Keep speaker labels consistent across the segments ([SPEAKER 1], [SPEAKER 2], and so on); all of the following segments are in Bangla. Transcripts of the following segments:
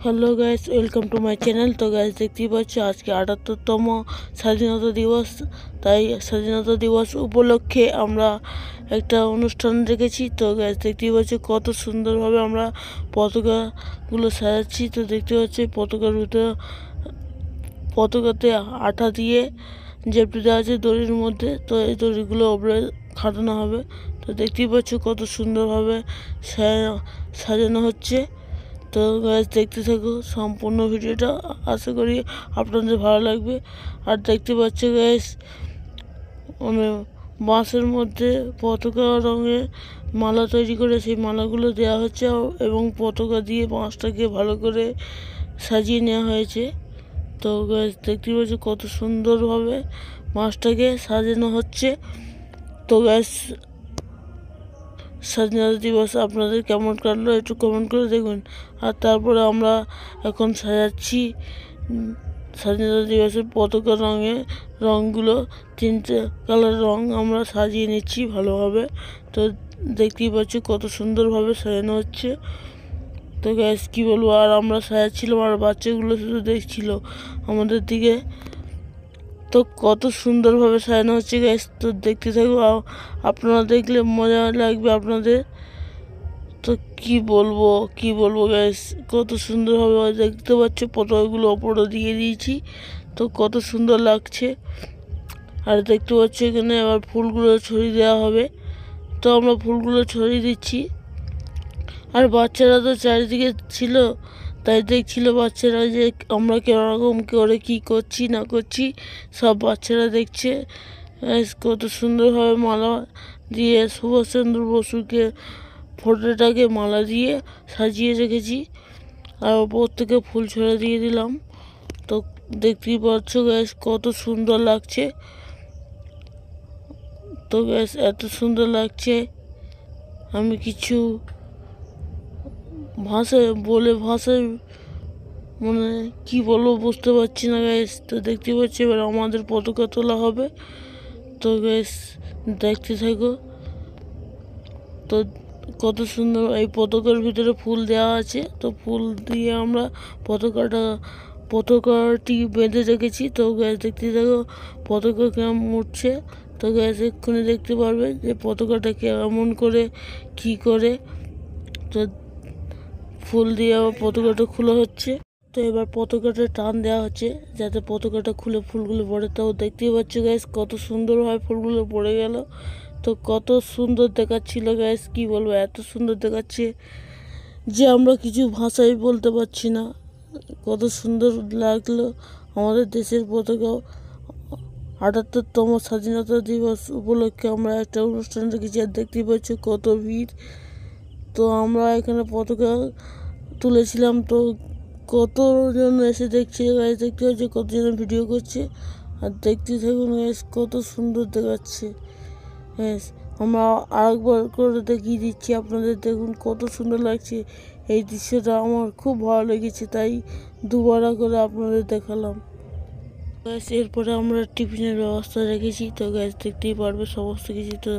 [SPEAKER 1] Hello guys, welcome to my channel. তো গাইস, দেখতেই পাচ্ছ আজকে ৭৮তম স্বাধীনতা দিবস। তাই স্বাধীনতা দিবস উপলক্ষে আমরা একটা অনুষ্ঠান রেখেছি। তো গাইস, দেখতেই পাচ্ছ কত সুন্দরভাবে আমরা পতাকাগুলো সাজাচ্ছি। তো দেখতে পাচ্ছি পতাকার ভিতরে পতাকাতে আঠা দিয়ে জেপটে দেওয়া আছে দড়ির মধ্যে। তো এই দড়িগুলো ওপরে খাটানো হবে। তো দেখতেই পাচ্ছ কত সুন্দরভাবে সাজানো হচ্ছে। তো গাইস, দেখতে থাকো সম্পূর্ণ ভিডিওটা, আশা করি আপনাদের ভালো লাগবে। আর দেখতে পাচ্ছ গাইস, বাঁশের মধ্যে পতাকা রঙের মালা তৈরি করে সেই মালাগুলো দেওয়া হচ্ছে এবং পতাকা দিয়ে বাঁশটাকে ভালো করে সাজিয়ে নেওয়া হয়েছে। তো গাইস, দেখতে পাচ্ছ কত সুন্দরভাবে বাঁশটাকে সাজানো হচ্ছে। তো গাইস, স্বাধীনতা দিবস আপনাদের কেমন কাটলো একটু কমেন্ট করে দেখুন। আর তারপরে আমরা এখন সাজাচ্ছি স্বাধীনতা দিবসের পতাকা রঙগুলো 3টে কালার রং আমরা সাজিয়ে নিচ্ছি ভালোভাবে। তো দেখতেই পাচ্ছি কত সুন্দরভাবে সাজানো হচ্ছে। তো গ্যাস কী বলবো, আর আমরা সাজাচ্ছিলাম আর বাচ্চাগুলো শুধু দেখছিল আমাদের দিকে। তো কত সুন্দরভাবে সাজানো হচ্ছে গ্যাস। তো দেখতে থাকবো, আপনারা দেখলে মজা লাগবে আপনাদের। তো কি বলবো গ্যাস, কত সুন্দরভাবে দেখতে পাচ্ছ পতাকাগুলো ওপরে দিয়ে দিয়েছি। তো কত সুন্দর লাগছে। আর দেখতে পাচ্ছ এখানে আবার ফুলগুলো ছড়িয়ে দেওয়া হবে। তো আমরা ফুলগুলো ছড়িয়ে দিচ্ছি। আর বাচ্চারা তো চারিদিকে ছিল, তাই দেখছিল বাচ্চারা যে আমরা কেরকম করে কী করছি না করছি, সব বাচ্চারা দেখছে। কত সুন্দরভাবে মালা দিয়ে সুভাষচন্দ্র বসুকে ফটোটাকে মালা দিয়ে সাজিয়ে রেখেছি। আর ওপর থেকে ফুল ছড়ে দিয়ে দিলাম। তো দেখতেই পাচ্ছ গ্যাস কত সুন্দর লাগছে। তো গ্যাস এত সুন্দর লাগছে, আমি কিছু ভাষায় মানে কি বলবো বুঝতে পারছি না গ্যাস। তো দেখতে পাচ্ছি এবার আমাদের পতাকা তোলা হবে। তো গ্যাস দেখতে থাকো। তো কত সুন্দর এই পতাকার ভিতরে ফুল দেওয়া আছে। তো ফুল দিয়ে আমরা পতাকাটি বেঁধে রেখেছি। তো গ্যাস দেখতে থাকো পতাকা কেমন উঠছে। তো গ্যাস এক্ষুনি দেখতে পারবে যে পতাকাটা কেমন করে কি করে। তো ফুল দিয়ে আবার পতাকাটা খোলা হচ্ছে। তো এবার পতাকাটা টান দেওয়া হচ্ছে যাতে পতাকাটা খুলে ফুলগুলো পড়ে। তো দেখতেই পাচ্ছ গ্যাস কত সুন্দরভাবে ফুলগুলো পড়ে গেল। তো কত সুন্দর দেখাচ্ছিল গ্যাস, কি বলবো, এত সুন্দর দেখাচ্ছে যে আমরা কিছু ভাষাই বলতে পারছি না। কত সুন্দর লাগলো আমাদের দেশের পতাকা। ৭৮তম স্বাধীনতা দিবস উপলক্ষে আমরা একটা অনুষ্ঠান রেখেছি। আর দেখতেই পাচ্ছ কত ভিড়। তো আমরা এখানে পতাকা তুলেছিলাম। তো কতজন এসে দেখছে গাছ, দেখতে হচ্ছে কতজন ভিডিও করছে। আর দেখতে থাকুন গ্যাস কত সুন্দর দেখাচ্ছে। হ্যাঁ, আমরা আরেকবার করে দেখিয়ে দিচ্ছি আপনাদের, দেখুন কত সুন্দর লাগছে। এই দৃশ্যটা আমার খুব ভালো লেগেছে, তাই দুবার করে আপনাদের দেখালাম। গ্যাস এরপরে আমরা টিফিনের ব্যবস্থা রেখেছি। তো গ্যাস দেখতেই পারবে সমস্ত কিছু। তো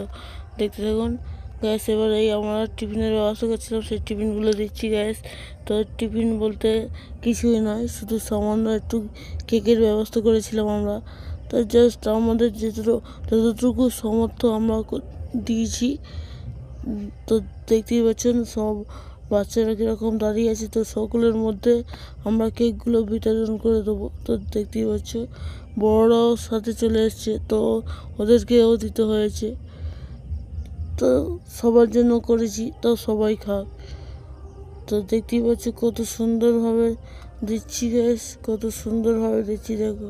[SPEAKER 1] দেখতে থাকুন গ্যাস। এবার এই আমরা টিফিনের ব্যবস্থা করছিলাম, সেই টিফিনগুলো দিচ্ছি গ্যাস। তো টিফিন বলতে কিছুই নয়, শুধু সামান্য একটু কেকের ব্যবস্থা করেছিলাম আমরা। তো জাস্ট আমাদের যতটুকু সামর্থ্য আমরা দিয়েছি। তো দেখতেই পাচ্ছেন সব বাচ্চারা কীরকম দাঁড়িয়ে আছে। তো সকলের মধ্যে আমরা কেকগুলো বিতরণ করে দেবো। তো দেখতেই পাচ্ছ বড়রাও সাথে চলে এসছে, তো ওদেরকেও দিতে হয়েছে। তো সবার জন্য করেছি, তো সবাই খাক। তো দেখতেই পাচ্ছ কত সুন্দরভাবে দিচ্ছি গ্যাস, কত সুন্দরভাবে দিচ্ছি। দেখো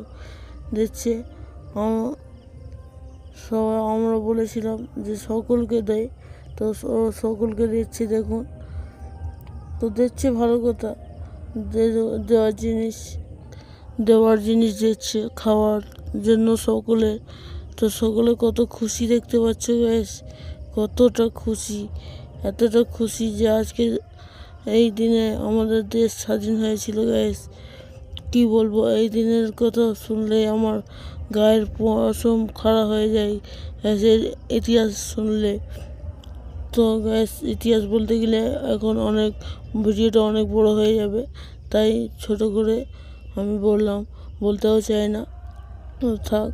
[SPEAKER 1] দিচ্ছে সবাই, আমরা বলেছিলাম যে সকলকে দেয়, তো সকলকে দিচ্ছি দেখুন। তো দিচ্ছে ভালো কথা, দেওয়ার জিনিস দিচ্ছে খাওয়ার জন্য সকলে। তো সকলে কত খুশি দেখতে পাচ্ছ গ্যাস, কতটা খুশি, এতটা খুশি যে আজকে এই দিনে আমাদের দেশ স্বাধীন হয়েছিল গ্যাস। কি বলবো, এই দিনের কথা শুনলেই আমার গায়ের পশম খাড়া হয়ে যায় গ্যাসের ইতিহাস শুনলে। তো গ্যাস ইতিহাস বলতে গেলে এখন ভিডিওটা অনেক বড় হয়ে যাবে, তাই ছোট করে আমি বললাম, বলতেও চাই না, তো থাক।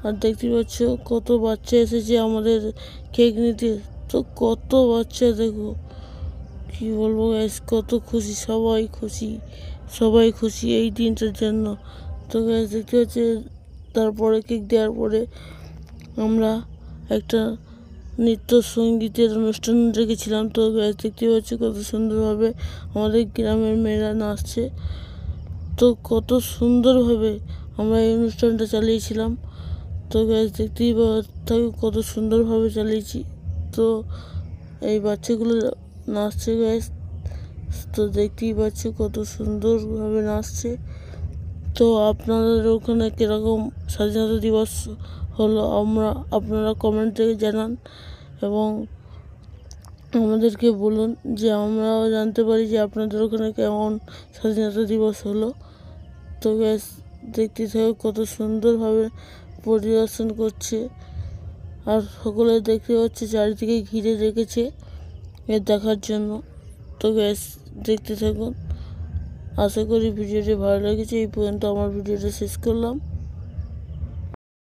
[SPEAKER 1] আর দেখতে পাচ্ছ কত বাচ্চা এসেছে আমাদের কেক নিতে। তো কত বাচ্চা দেখো, কি বলবো গ্যাস, কত খুশি, সবাই খুশি এই দিনটার জন্য। তো গ্যাস দেখতে পাচ্ছে তারপরে কেক দেওয়ার পরে আমরা একটা নৃত্য সঙ্গীতের অনুষ্ঠান রেখেছিলাম। তো গ্যাস দেখতে পাচ্ছি কত সুন্দরভাবে আমাদের গ্রামের মেয়েরা নাচছে। তো কত সুন্দরভাবে আমরা এই অনুষ্ঠানটা চালিয়েছিলাম। তো গ্যাস দেখতেই থাকো কত সুন্দরভাবে চালিয়েছি। তো এই বাচ্চাগুলো নাচছে গ্যাস, তো দেখতেই পাচ্ছি কত সুন্দরভাবে নাচছে। তো আপনাদের ওখানে কীরকম স্বাধীনতা দিবস হলো আপনারা কমেন্টে জানান এবং আমাদেরকে বলুন, যে আমরাও জানতে পারি যে আপনাদের ওখানে কেমন স্বাধীনতা দিবস হলো। তো গ্যাস দেখতে থাকো কত সুন্দরভাবে পরিদর্শন করছে, আর সকলে দেখতে পাচ্ছে চারিদিকে ঘিরে রেখেছে এর দেখার জন্য। তো গ্যাস দেখতে থাকুন, আশা করি ভিডিওটি ভালো লেগেছে। এই পর্যন্ত আমার ভিডিওটা শেষ করলাম।